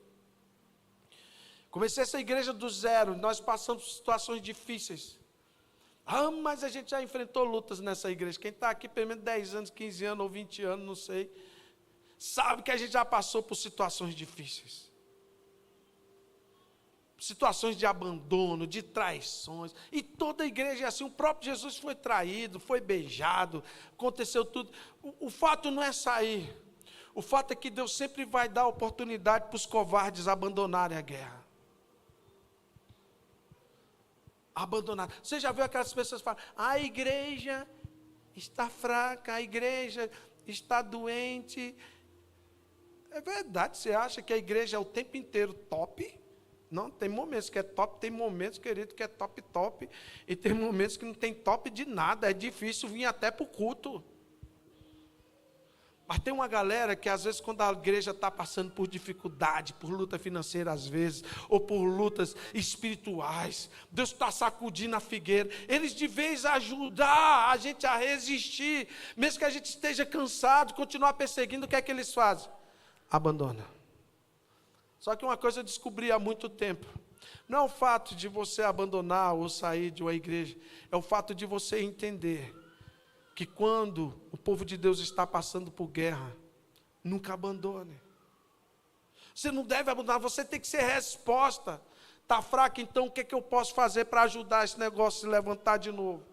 Comecei essa igreja do zero, nós passamos por situações difíceis. Mas a gente já enfrentou lutas nessa igreja. Quem está aqui pelo menos 10 anos, 15 anos ou 20 anos, não sei, sabe que a gente já passou por situações difíceis. Situações de abandono, de traições, e toda a igreja é assim, o próprio Jesus foi traído, foi beijado, aconteceu tudo. O fato não é sair, o fato é que Deus sempre vai dar oportunidade para os covardes abandonarem a guerra. Abandonar. Você já viu aquelas pessoas que falam, a igreja está fraca, a igreja está doente. É verdade, você acha que a igreja é o tempo inteiro top? Não, tem momentos que é top, tem momentos, querido, que é top, e tem momentos que não tem top de nada, é difícil vir até para o culto. Mas tem uma galera que às vezes quando a igreja está passando por dificuldade, por luta financeira às vezes, ou por lutas espirituais, Deus está sacudindo a figueira, eles de vez ajudar a gente a resistir, mesmo que a gente esteja cansado, continuar perseguindo, o que é que eles fazem? Abandona. Só que uma coisa eu descobri há muito tempo, não é o fato de você abandonar ou sair de uma igreja, é o fato de você entender que quando o povo de Deus está passando por guerra, nunca abandone. Você não deve abandonar, você tem que ser resposta. Está fraco, então o que é que eu posso fazer para ajudar esse negócio a se levantar de novo?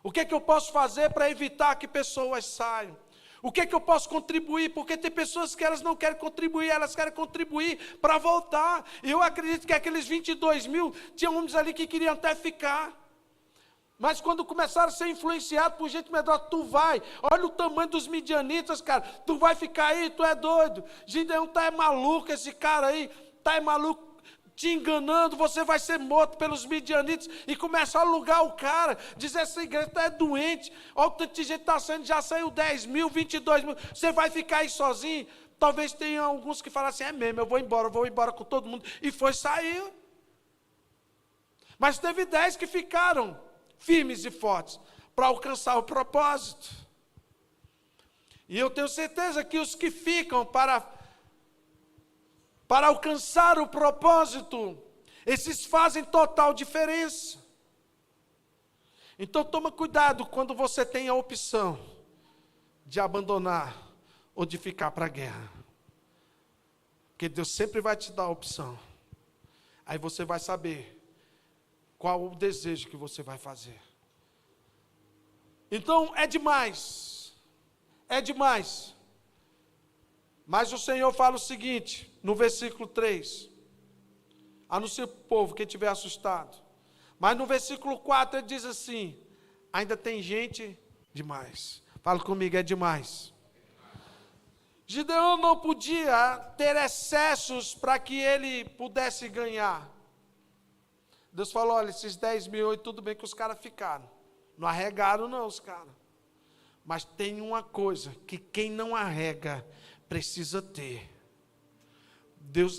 O que é que eu posso fazer para evitar que pessoas saiam? O que é que eu posso contribuir? Porque tem pessoas que elas não querem contribuir, elas querem contribuir para voltar. E eu acredito que aqueles 22 mil, tinha homens ali que queriam até ficar. Mas quando começaram a ser influenciados por gente medrosa, tu vai, olha o tamanho dos midianitas, cara, tu vai ficar aí, tu é doido, Gideão tá maluco, esse cara aí, tá maluco, te enganando, você vai ser morto pelos midianitas, e começa a alugar o cara, diz, essa igreja tá doente, olha o tanto de gente está saindo, já saiu 10 mil, 22 mil, você vai ficar aí sozinho? Talvez tenha alguns que falam assim, é mesmo, eu vou embora com todo mundo, e saiu. Mas teve 10 que ficaram firmes e fortes, para alcançar o propósito. E eu tenho certeza que os que ficam para alcançar o propósito, esses fazem total diferença. Então toma cuidado quando você tem a opção de abandonar ou de ficar para a guerra. Porque Deus sempre vai te dar a opção. Aí você vai saber qual o desejo que você vai fazer. Então, é demais. Mas o Senhor fala o seguinte, no versículo 3. Anuncia para o povo, quem estiver assustado. Mas no versículo 4 ele diz assim, ainda tem gente demais. Fala comigo, é demais. Gideão não podia ter excessos para que ele pudesse ganhar. Deus falou, olha, esses 10 mil, tudo bem que os caras ficaram. Não arregaram não os caras. Mas tem uma coisa, que quem não arrega, precisa ter.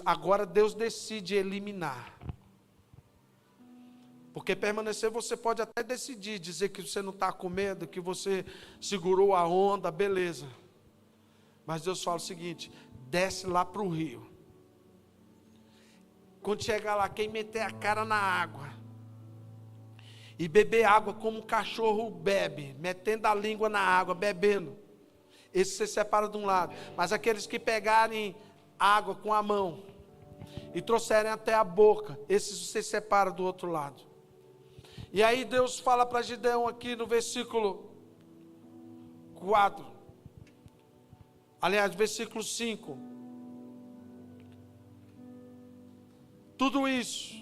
Agora Deus decide eliminar. Porque permanecer você pode até decidir, dizer que você não está com medo, que você segurou a onda, beleza. Mas Deus fala o seguinte, desce lá para o rio. Quando chegar lá, quem meter a cara na água e beber água como um cachorro bebe, metendo a língua na água, bebendo, esse você separa de um lado. Mas aqueles que pegarem água com a mão e trouxerem até a boca, esses você separa do outro lado. E aí Deus fala para Gideão aqui no versículo 4, aliás, versículo 5. Tudo isso.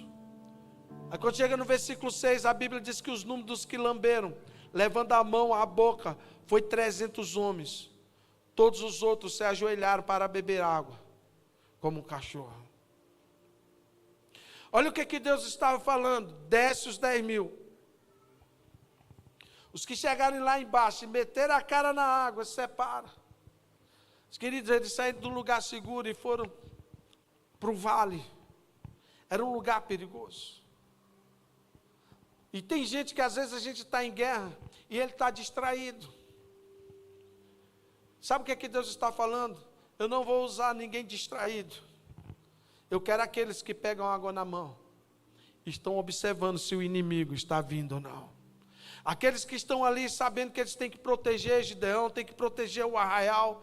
Aí quando chega no versículo 6, a Bíblia diz que os números dos que lamberam, levando a mão à boca, foi 300 homens. Todos os outros se ajoelharam para beber água, como um cachorro. Olha o que Deus estava falando, desce os 10 mil. Os que chegarem lá embaixo e meteram a cara na água, separa. Os queridos, eles saíram do lugar seguro e foram para o vale. Era um lugar perigoso. E tem gente que às vezes a gente está em guerra e ele está distraído. Sabe o que Deus está falando? Eu não vou usar ninguém distraído. Eu quero aqueles que pegam água na mão, estão observando se o inimigo está vindo ou não. Aqueles que estão ali sabendo que eles têm que proteger Gideão, têm que proteger o arraial,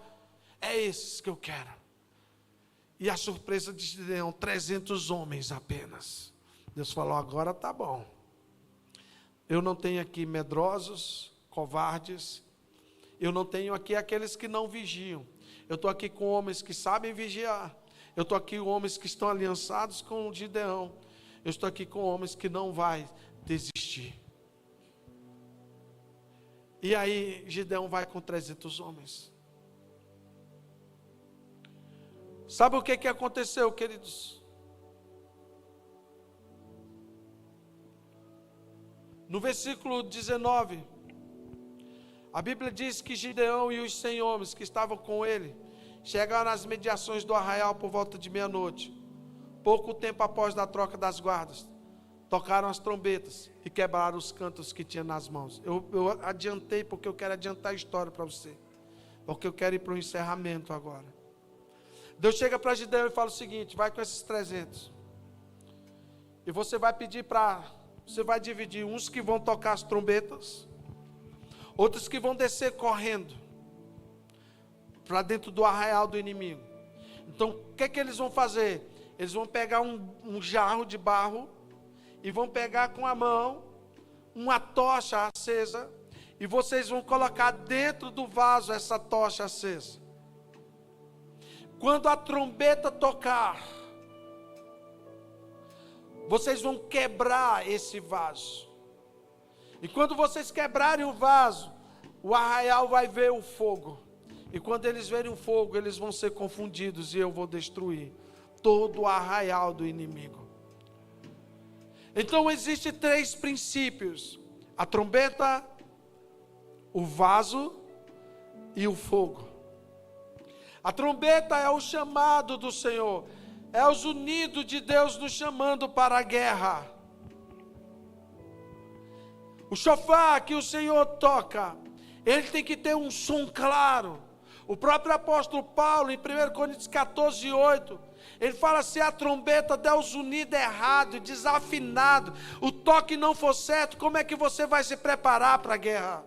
é esses que eu quero. E a surpresa de Gideão, 300 homens apenas. Deus falou, agora está bom. Eu não tenho aqui medrosos, covardes. Eu não tenho aqui aqueles que não vigiam. Eu estou aqui com homens que sabem vigiar. Eu estou aqui com homens que estão aliançados com Gideão. Eu estou aqui com homens que não vai desistir. E aí Gideão vai com 300 homens. Sabe o que aconteceu, queridos? No versículo 19, A Bíblia diz que Gideão e os 100 homens que estavam com ele chegaram às mediações do arraial por volta de meia-noite. Pouco tempo após a troca das guardas, tocaram as trombetas e quebraram os cantos que tinha nas mãos. Eu adiantei porque eu quero adiantar a história para você. Porque eu quero ir para o encerramento agora. Deus chega para Gideão e fala o seguinte: vai com esses 300. E você vai pedir você vai dividir uns que vão tocar as trombetas, outros que vão descer correndo para dentro do arraial do inimigo. Então, o que eles vão fazer? Eles vão pegar um jarro de barro e vão pegar com a mão uma tocha acesa e vocês vão colocar dentro do vaso essa tocha acesa. Quando a trombeta tocar, vocês vão quebrar esse vaso. E quando vocês quebrarem o vaso, o arraial vai ver o fogo. E quando eles verem o fogo, eles vão ser confundidos e eu vou destruir todo o arraial do inimigo. Então existem 3 princípios: a trombeta, o vaso e o fogo. A trombeta é o chamado do Senhor, é os unidos de Deus nos chamando para a guerra. O chofar que o Senhor toca, ele tem que ter um som claro. O próprio apóstolo Paulo, em 1 Coríntios 14, 8, ele fala: se a trombeta der os unidos errado, desafinado, o toque não for certo, como é que você vai se preparar para a guerra?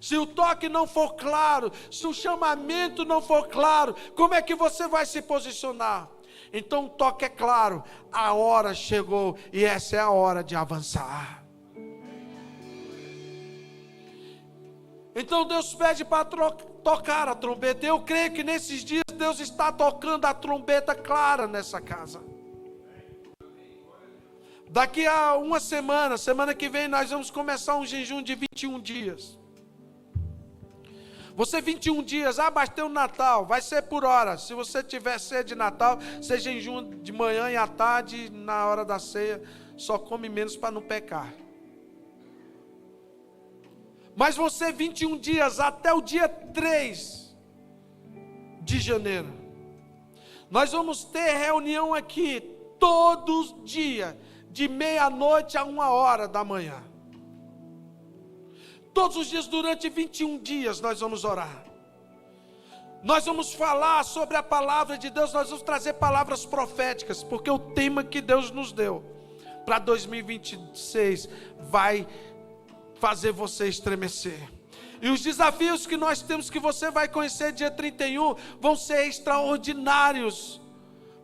Se o toque não for claro, se o chamamento não for claro, como é que você vai se posicionar? Então o toque é claro, a hora chegou e essa é a hora de avançar. Então Deus pede para tocar a trombeta. Eu creio que nesses dias Deus está tocando a trombeta clara nessa casa. Daqui a uma semana que vem nós vamos começar um jejum de 21 dias. Você 21 dias, mas tem o Natal, vai ser por hora. Se você tiver sede de Natal, você jejum de manhã e à tarde, na hora da ceia, só come menos para não pecar. Mas vão ser 21 dias até o dia 3 de janeiro. Nós vamos ter reunião aqui todos os dias, de meia-noite a 1h da manhã. Todos os dias durante 21 dias nós vamos orar. Nós vamos falar sobre a palavra de Deus, nós vamos trazer palavras proféticas, porque o tema que Deus nos deu para 2026 vai fazer você estremecer. E os desafios que nós temos, que você vai conhecer dia 31, vão ser extraordinários.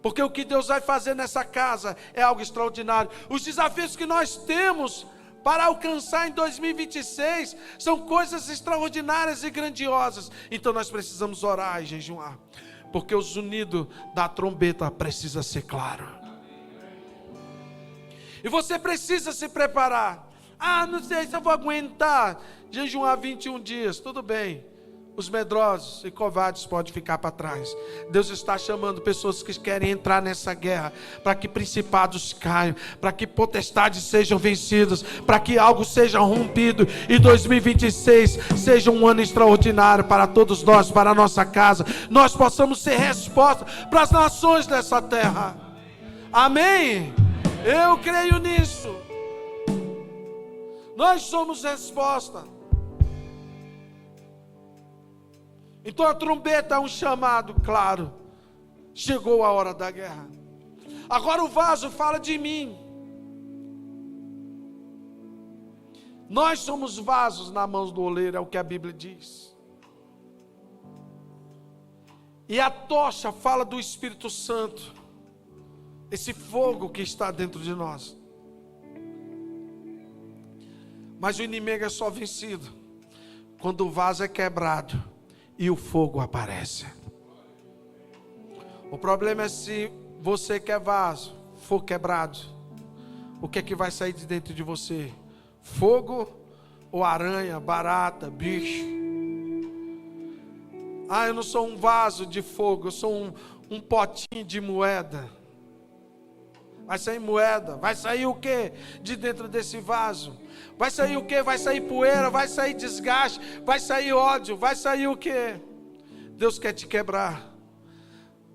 Porque o que Deus vai fazer nessa casa é algo extraordinário. Os desafios que nós temos para alcançar em 2026 são coisas extraordinárias e grandiosas. Então nós precisamos orar e jejuar, porque o zunido da trombeta precisa ser claro. E você precisa se preparar. Não sei se eu vou aguentar jejuar 21 dias. Tudo bem. Os medrosos e covardes podem ficar para trás. Deus está chamando pessoas que querem entrar nessa guerra, para que principados caiam, para que potestades sejam vencidas, para que algo seja rompido, e 2026 seja um ano extraordinário para todos nós, para a nossa casa. Nós possamos ser resposta para as nações dessa terra. Amém? Eu creio nisso. Nós somos resposta. Então a trombeta é um chamado claro. Chegou a hora da guerra. Agora o vaso fala de mim. Nós somos vasos na mão do oleiro, é o que a Bíblia diz. E a tocha fala do Espírito Santo, esse fogo que está dentro de nós. Mas o inimigo é só vencido quando o vaso é quebrado e o fogo aparece. O problema é se você que é vaso for quebrado, o que é que vai sair de dentro de você? Fogo ou aranha, barata, bicho? Eu não sou um vaso de fogo, eu sou um potinho de moeda. Vai sair moeda. Vai sair o quê de dentro desse vaso? Vai sair o quê? Vai sair poeira, vai sair desgaste, vai sair ódio, vai sair o quê? Deus quer te quebrar.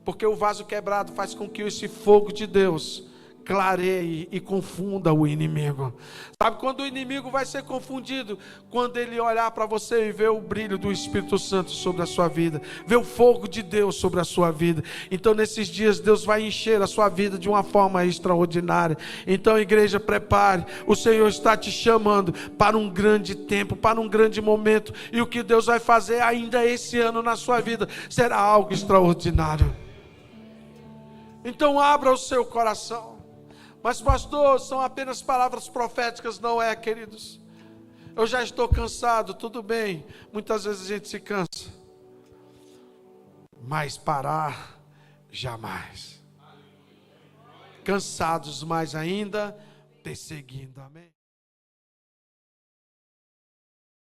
Porque o vaso quebrado faz com que esse fogo de Deus clareie e confunda o inimigo. Sabe quando o inimigo vai ser confundido? Quando ele olhar para você e ver o brilho do Espírito Santo sobre a sua vida, ver o fogo de Deus sobre a sua vida. Então nesses dias Deus vai encher a sua vida de uma forma extraordinária. Então igreja, prepare, o Senhor está te chamando para um grande tempo, para um grande momento, e o que Deus vai fazer ainda esse ano na sua vida será algo extraordinário. Então abra o seu coração. Mas pastor, são apenas palavras proféticas. Não é, queridos. Eu já estou cansado, tudo bem. Muitas vezes a gente se cansa. Mas parar, jamais. Cansados, mas ainda perseguindo. Amém.